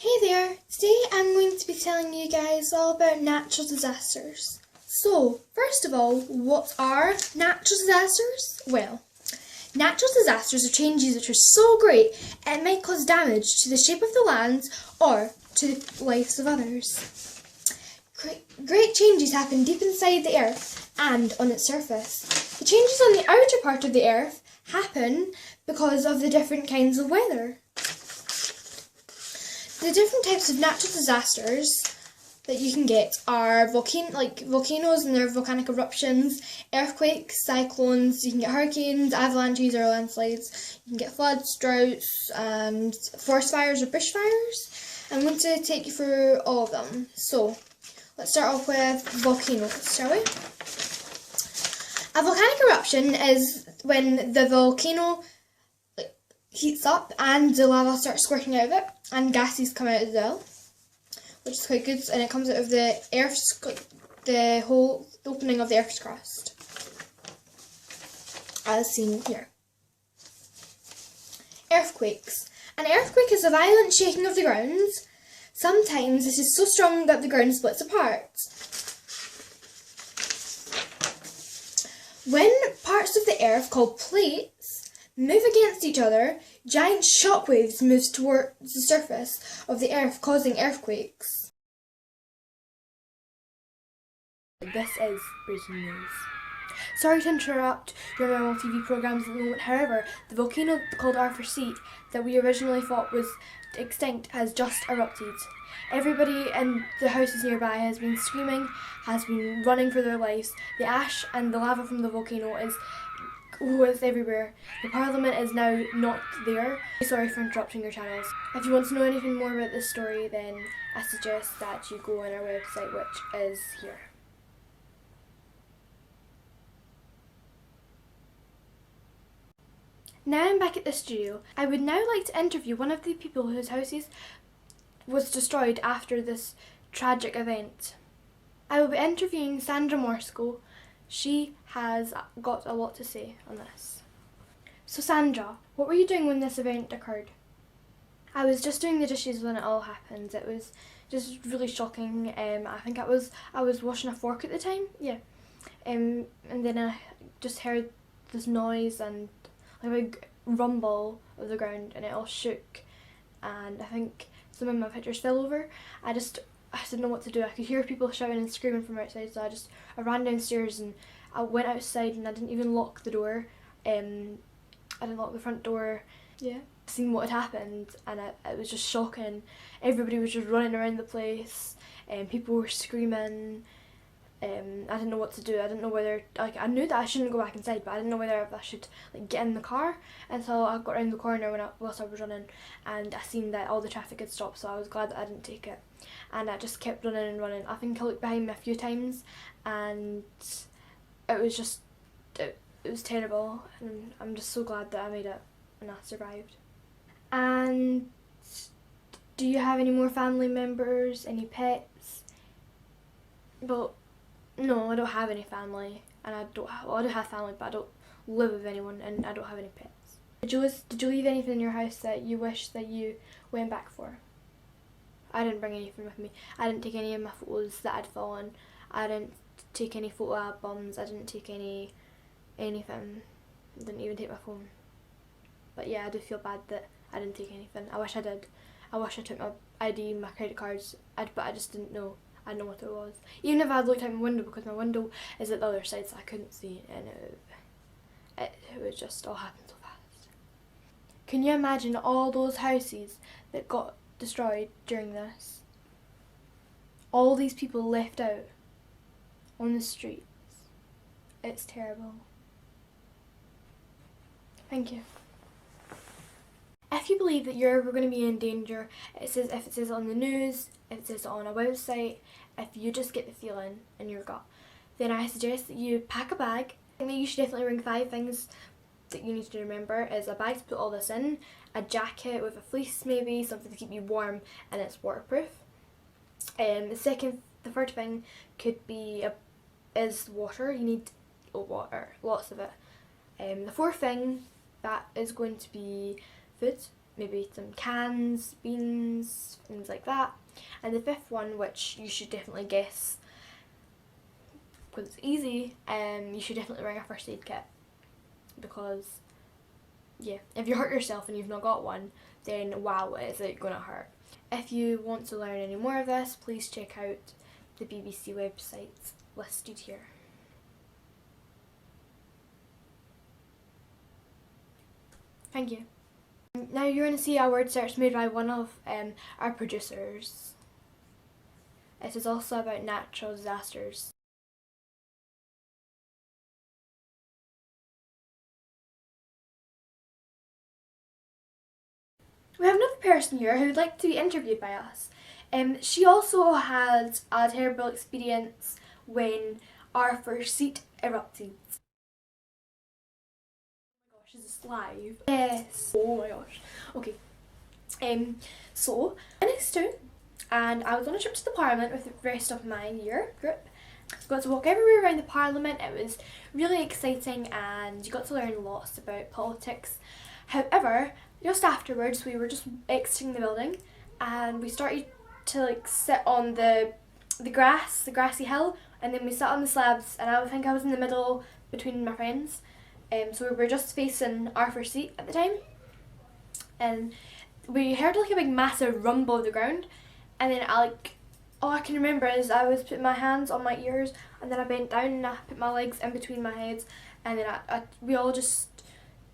Hey there, today I'm going to be telling you guys all about natural disasters. So, first of all, what are natural disasters? Well, natural disasters are changes which are so great it might cause damage to the shape of the land or to the lives of others. Great changes happen deep inside the earth and on its surface. The changes on the outer part of the earth happen because of the different kinds of weather. The different types of natural disasters that you can get are volcanoes and their volcanic eruptions, earthquakes, cyclones, you can get hurricanes, avalanches or landslides, you can get floods, droughts and forest fires or bushfires. I'm going to take you through all of them. So, let's start off with volcanoes, shall we? A volcanic eruption is when the volcano heats up and the lava starts squirting out of it and gases come out as well, which is quite good, and it comes out of the opening of the Earth's crust, as seen here. Earthquakes. An earthquake is a violent shaking of the ground. Sometimes this is so strong that the ground splits apart. When parts of the earth, called plates, move against each other, giant shock waves move towards the surface of the earth, causing earthquakes. This is breaking news. Sorry to interrupt your normal TV programmes at the moment, however, the volcano called Arthur's Seat that we originally thought was extinct has just erupted. Everybody in the houses nearby has been screaming, has been running for their lives. The ash and the lava from the volcano is everywhere. The Parliament is now not there. Sorry for interrupting your channels. If you want to know anything more about this story, then I suggest that you go on our website, which is here. Now I'm back at the studio. I would now like to interview one of the people whose houses was destroyed after this tragic event. I will be interviewing Sandra Morsko. She has got a lot to say on this. So Sandra, what were you doing when this event occurred? I was just doing the dishes when it all happened. It was just really shocking. I think I was washing a fork at the time. Yeah. And then I just heard this noise and a big rumble of the ground, and it all shook. And I think some of my pictures fell over. I didn't know what to do. I could hear people shouting and screaming from outside, so I ran downstairs and I went outside, and I didn't even lock the door. I didn't lock the front door. Yeah. Seeing what had happened, and it was just shocking. Everybody was just running around the place, and people were screaming. I didn't know what to do. I didn't know whether, I knew that I shouldn't go back inside, but I didn't know whether I should get in the car until I got around the corner whilst I was running, and I seen that all the traffic had stopped, so I was glad that I didn't take it. And I just kept running and running. I think I looked behind me a few times, and it was terrible, and I'm just so glad that I made it and I survived. And do you have any more family members, any pets? Well, no, I don't have any family, and I do have family, but I don't live with anyone, and I don't have any pets. Did you leave anything in your house that you wish that you went back for? I didn't bring anything with me. I didn't take any of my photos that I'd fallen. I didn't take any photo albums. I didn't take anything. I didn't even take my phone. But yeah, I do feel bad that I didn't take anything. I wish I did. I wish I took my ID, my credit cards, but I just didn't know. I know what it was. Even if I had looked out my window, because my window is at the other side, so I couldn't see it, and it was just all happened so fast. Can you imagine all those houses that got destroyed during this? All these people left out on the streets. It's terrible. Thank you. If you believe that you're ever going to be in danger, if it says it on the news, if it says it on a website, if you just get the feeling in your gut, then I suggest that you pack a bag. I think that you should definitely bring 5 things that you need to remember. Is a bag to put all this in, a jacket with a fleece maybe, something to keep you warm and it's waterproof. The third thing could be is water. You need water, lots of it. The fourth thing, that is going to be food, maybe some cans, beans, things like that. And the fifth one, which you should definitely guess because it's easy, you should definitely bring a first aid kit, because yeah, if you hurt yourself and you've not got one, then wow, is it gonna hurt. If you want to learn any more of this, please check out the BBC websites listed here. Thank you. Now you're going to see a word search made by one of our producers. It is also about natural disasters. We have another person here who would like to be interviewed by us. She also had a terrible experience when our first seat erupted. Oh my gosh, is this live? Yes. Oh my gosh. Okay. So, I was 2 and I was on a trip to the Parliament with the rest of my year group. Got to walk everywhere around the Parliament. It was really exciting and you got to learn lots about politics. However, just afterwards we were just exiting the building and we started to sit on the grassy hill, and then we sat on the slabs, and I think I was in the middle between my friends. So we were just facing our first seat at the time, and we heard a big massive rumble of the ground, and then all I can remember is I was putting my hands on my ears, and then I bent down and I put my legs in between my heads, and then we were just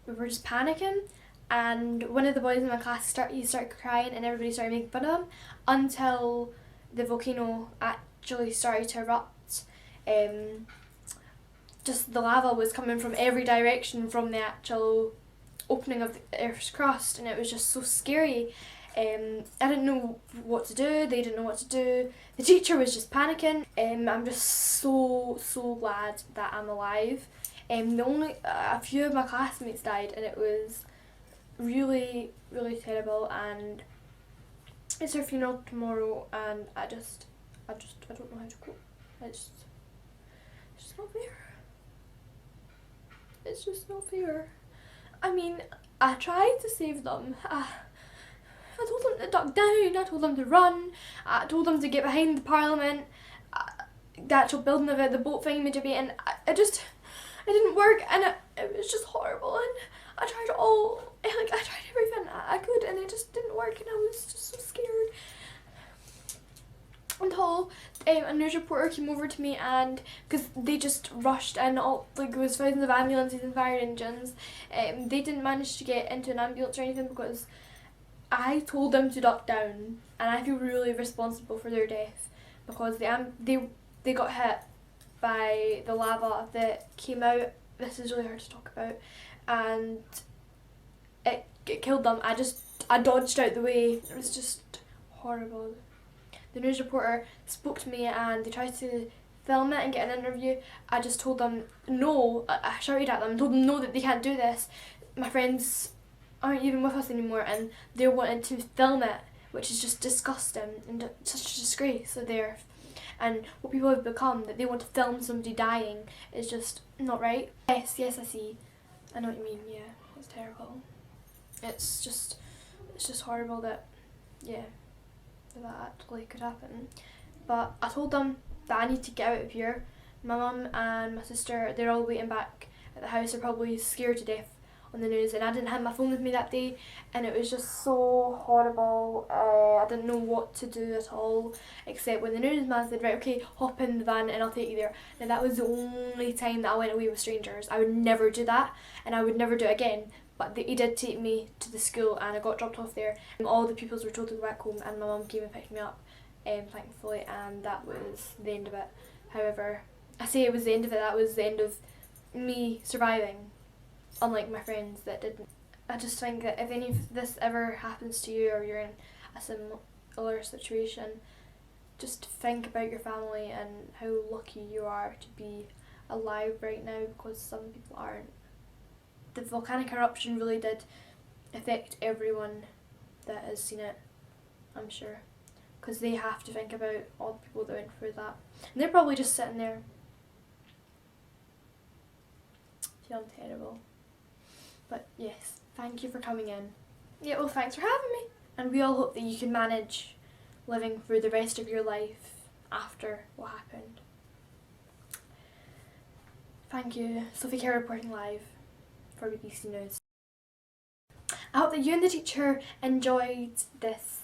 panicking. And one of the boys in my class started crying, and everybody started making fun of him until the volcano actually started to erupt. Just the lava was coming from every direction from the actual opening of the Earth's crust, and it was just so scary. I didn't know what to do, they didn't know what to do, the teacher was just panicking. I'm just so glad that I'm alive. A few of my classmates died, and it was really terrible, and it's her funeral tomorrow, and I don't know how to cope. It's just not fair. It's just not fair. I mean, I tried to save them. I told them to duck down, I told them to run, I told them to get behind the Parliament, the actual building of it, the boat thing debate, and it didn't work, and it was just horrible, and I tried I tried everything I could, and it just didn't work, and I was just so scared. Until a news reporter came over to me, and because they just rushed in, it was thousands of ambulances and fire engines, they didn't manage to get into an ambulance or anything because I told them to duck down, and I feel really responsible for their death because they got hit by the lava that came out. This is really hard to talk about, and it killed them. I dodged out the way. It was just horrible. The news reporter spoke to me and they tried to film it and get an interview. I just told them no. I shouted at them and told them no, that they can't do this. My friends aren't even with us anymore, and they wanted to film it, which is just disgusting and such a disgrace of the earth. And what people have become, that they want to film somebody dying, is just not right. Yes, I see. I know what you mean, yeah. It's terrible. It's just horrible that, yeah, that actually could happen. But I told them that I need to get out of here. My mum and my sister, they're all waiting back at the house. They're probably scared to death on the news, and I didn't have my phone with me that day, and it was just so horrible. I didn't know what to do at all, except when the newsman said, right, okay, hop in the van and I'll take you there. Now that was the only time that I went away with strangers. I would never do that, and I would never do it again, but he did take me to the school, and I got dropped off there. All the pupils were told to go back home, and my mum came and picked me up, thankfully, and that was the end of it. However, I say it was the end of it, that was the end of me surviving, unlike my friends that didn't. I just think that if any of this ever happens to you, or you're in a similar situation, just think about your family and how lucky you are to be alive right now, because some people aren't. The volcanic eruption really did affect everyone that has seen it, I'm sure, because they have to think about all the people that went through that, and they're probably just sitting there feeling terrible. But yes, thank you for coming in. Yeah, well, thanks for having me. And we all hope that you can manage living through the rest of your life after what happened. Thank you, Sophie Kerr reporting live for BBC News. I hope that you and the teacher enjoyed this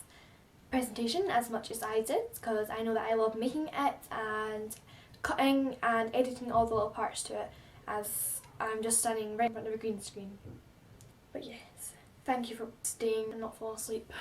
presentation as much as I did, because I know that I love making it and cutting and editing all the little parts to it, as I'm just standing right in front of a green screen. But yes, thank you for staying and not fall asleep.